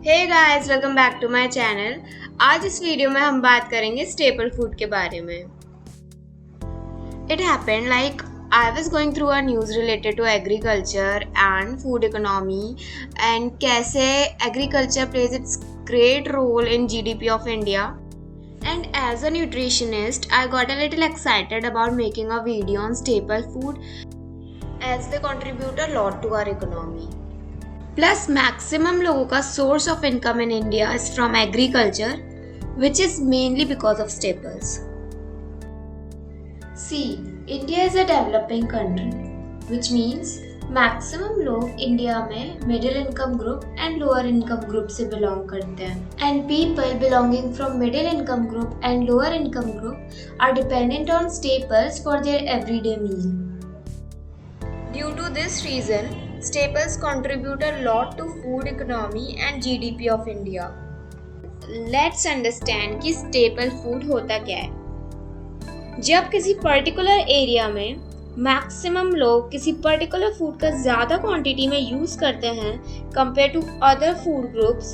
Hey guys, welcome back to my channel. आज इस video में हम बात करेंगे स्टेपल फूड के बारे में। It happened like I was going through a news related to agriculture and food economy and कैसे agriculture plays its great role in GDP of India. And as a nutritionist, I got a little excited about making a video on staple food as they contribute a lot to our economy. Plus, maximum लोगों का source of income in India is from agriculture, which is mainly because of staples. See, India is a developing country, which means maximum लोग India में middle income group and lower income group से belong करते हैं and people belonging from middle income group and lower income group are dependent on staples for their everyday meal. Due to this reason staples contribute a lot to food economy and GDP of India. Let's understand कि staple food होता क्या है. जब किसी particular area में maximum लोग किसी particular food का ज़्यादा क्वांटिटी में यूज़ करते हैं compare to other food groups,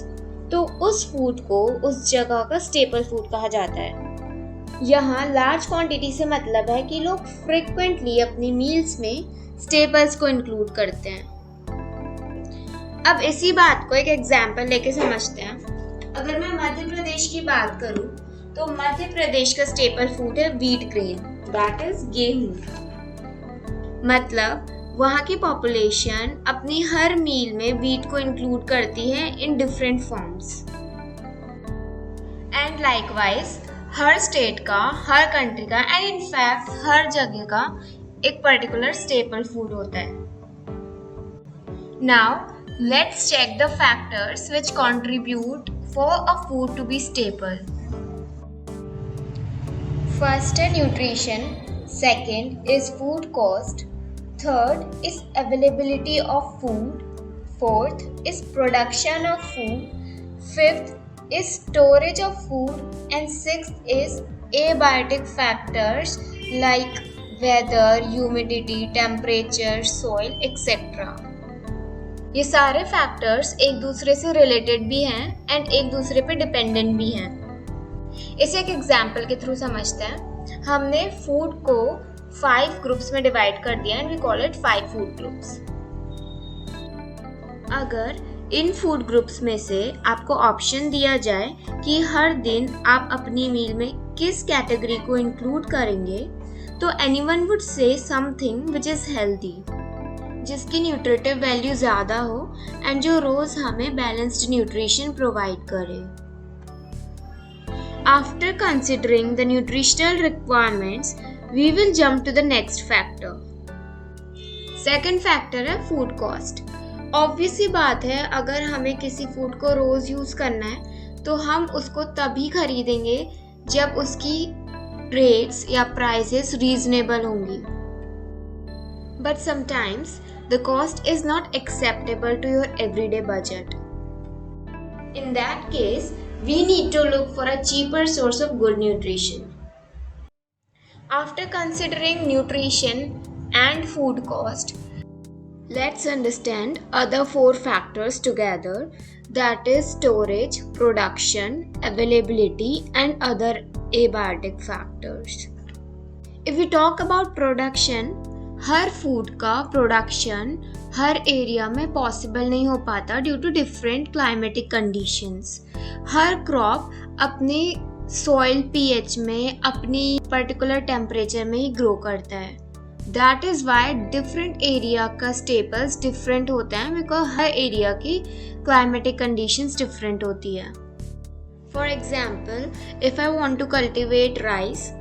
तो उस फूड को उस जगह का स्टेपल फूड कहा जाता है. यहाँ लार्ज क्वांटिटी से मतलब है कि लोग फ्रिक्वेंटली अपनी मील्स में स्टेपल्स को इंक्लूड करते हैं. अब इसी बात को एक एग्जाम्पल लेके समझते हैं. अगर मैं मध्य प्रदेश की बात करूं तो मध्य प्रदेश का स्टेपल फूड है व्हीट ग्रेन, दैट इज गेहूं. मतलब वहाँ की पॉपुलेशन अपनी हर मील में व्हीट को इंक्लूड करती है in different forms. And likewise her state का, हर कंट्री का एंड इनफैक्ट हर जगह का एक पर्टिकुलर स्टेपल फूड होता है. Now let's check the factors which contribute for a food to be staple. First is nutrition, second is food cost, third is availability of food, fourth is production of food, fifth is storage of food, and sixth is abiotic factors like weather, humidity, temperature, soil, etc. ये सारे factors एक दूसरे से related भी हैं and एक दूसरे पे डिपेंडेंट भी हैं. इसे एक एग्जांपल के थ्रू समझते हैं. हमने फूड को 5 ग्रुप्स में डिवाइड कर दिया and we call it 5 food groups. अगर इन फूड ग्रुप्स में से आपको ऑप्शन दिया जाए कि हर दिन आप अपनी मील में किस कैटेगरी को इंक्लूड करेंगे, तो anyone would say something which is healthy, जिसकी न्यूट्रिटिव वैल्यू ज़्यादा हो एंड जो रोज़ हमें बैलेंस्ड न्यूट्रिशन प्रोवाइड करे. After considering the nutritional requirements we will jump to the next factor. Second factor है फूड कॉस्ट. ऑब्वियस सी बात है, अगर हमें किसी फूड को रोज़ यूज़ करना है तो हम उसको तभी खरीदेंगे जब उसकी रेट्स या प्राइसेस रीजनेबल होंगी. But sometimes the cost is not acceptable to your everyday budget. In that case, we need to look for a cheaper source of good nutrition. After considering nutrition and food cost, let's understand other 4 factors together, that is storage, production, availability and other abiotic factors. If we talk about production, हर food का production हर area में possible नहीं हो पाता due to different climatic conditions. हर crop अपने soil pH में अपनी पर्टिकुलर टेम्परेचर में ही ग्रो करता है. That is why different area का स्टेपल्स डिफरेंट होते हैं, बिकॉज हर एरिया की क्लाइमेटिक कंडीशंस डिफरेंट होती है. For example, if I want to cultivate rice,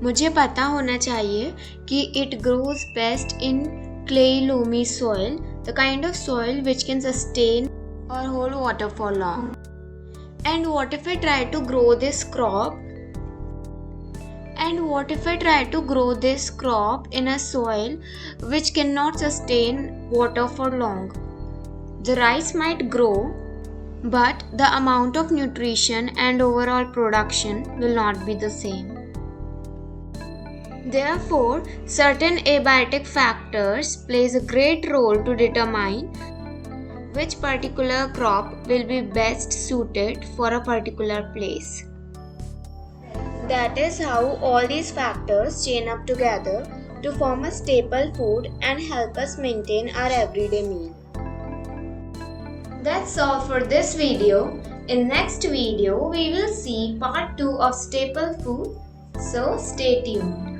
मुझे पता होना चाहिए कि it grows best in clay loamy soil, the kind of soil which can sustain और hold water for long. And what if I try to grow this crop in a soil which cannot sustain water for long? The rice might grow, but the amount of nutrition and overall production will not be the same. Therefore, certain abiotic factors plays a great role to determine which particular crop will be best suited for a particular place. That is how all these factors chain up together to form a staple food and help us maintain our everyday meal. That's all for this video. In next video, we will see part 2 of staple food. So stay tuned.